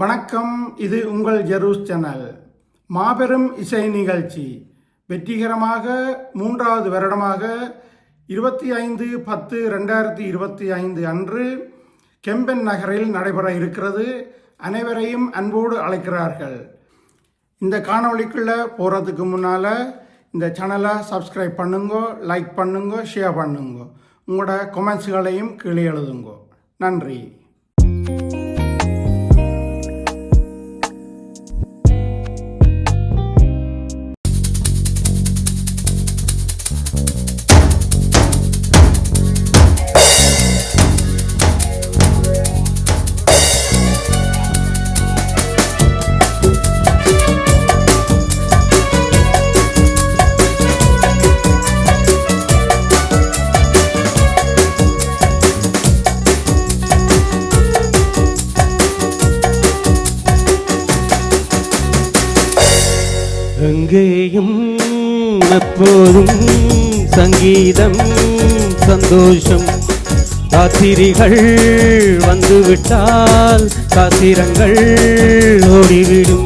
வணக்கம், இது உங்கள் ஜெரூஸ் சேனல். மாபெரும் இசை நிகழ்ச்சி வெற்றிகரமாக 3வது வருடமாக 25/10/2025 அன்று கெம்பன் நகரில் நடைபெற இருக்கிறது. அனைவரையும் அன்போடு அழைக்கிறார்கள். இந்த காணொளிக்குள்ளே போகிறதுக்கு முன்னால் இந்த சேனலை சப்ஸ்கிரைப் பண்ணுங்க, லைக் பண்ணுங்க, ஷேர் பண்ணுங்க. உங்களோட கமெண்ட்ஸ்களையும் கீழே எழுதுங்க. நன்றி. எங்கேயும் எப்போதும் சங்கீதம் சந்தோஷம். காத்திரிகள் வந்துவிட்டால் காத்திரங்கள் ஓடிவிடும்.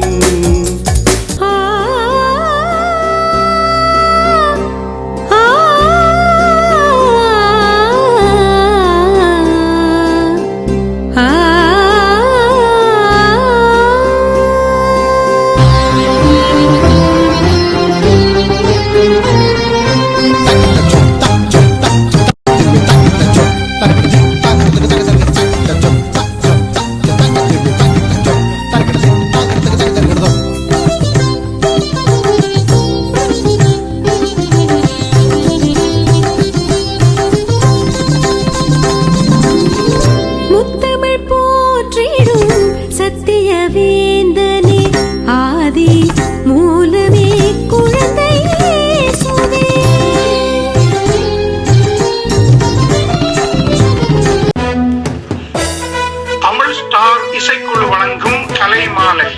இசைக்குழு வழங்கும் கலை மாலை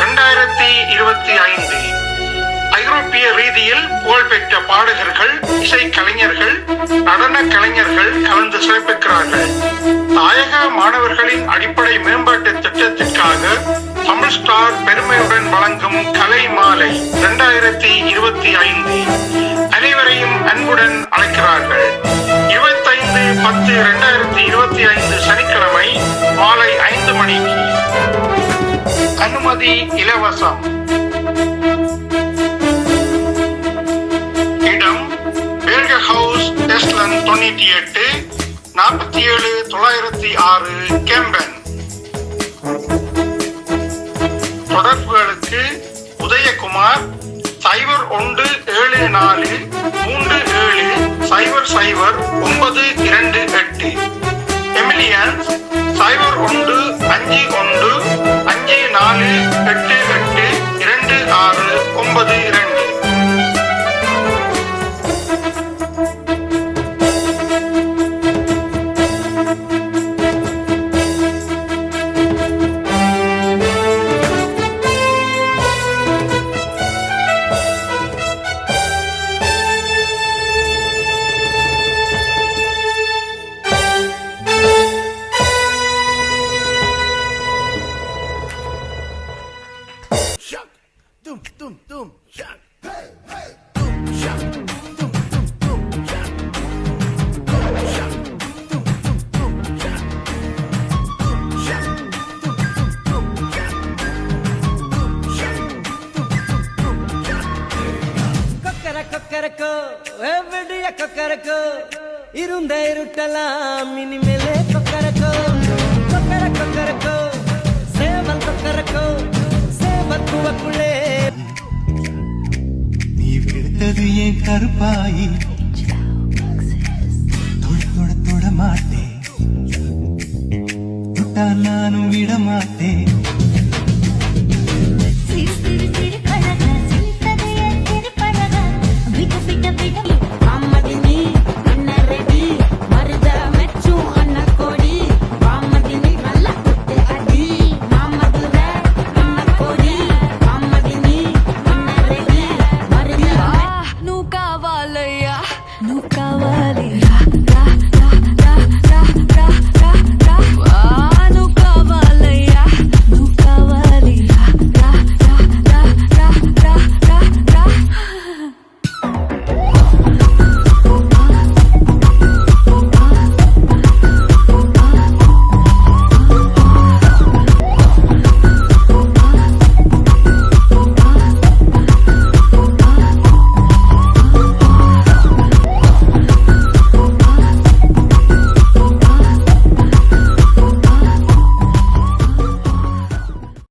2025 ஐரோப்பிய ரீதியில் புகழ்பெற்ற பாடகர்கள், இசை கலைஞர்கள், நடன கலைஞர்கள் கலந்து சிறப்பிக்கிறார்கள். தாயக மாணவர்களின் அடிப்படை மேம்பாட்டு திட்டத்திற்காக தமிழ் ஸ்டார் பெருமையுடன் வழங்கும் கலை மாலை 2025 அனைவரையும் அன்புடன் அழைக்கிறார்கள். 25/10/2025 சனிக்கிழமை மாலை 5 மணிக்கு. அனுமதி இலவசம். இடம் பேர்க ஹவுஸ், டெஸ்லன் 98 47 906 கெம்பன். தொடர்புகளுக்கு உதயகுமார் 0174 37 00928, எமிலியன் 0151 5488 2692. இருந்த இருட்டலாம் இனிமேலே கொக்கரக்கோ கொக்கரக்கோ சேவல் கொக்கரக்கோ சேவக்குவக்குள்ளே. நீ வெடுத்தது ஏன் கருப்பாயி தொட மாட்டேன், நானும் விட மாட்டேன்.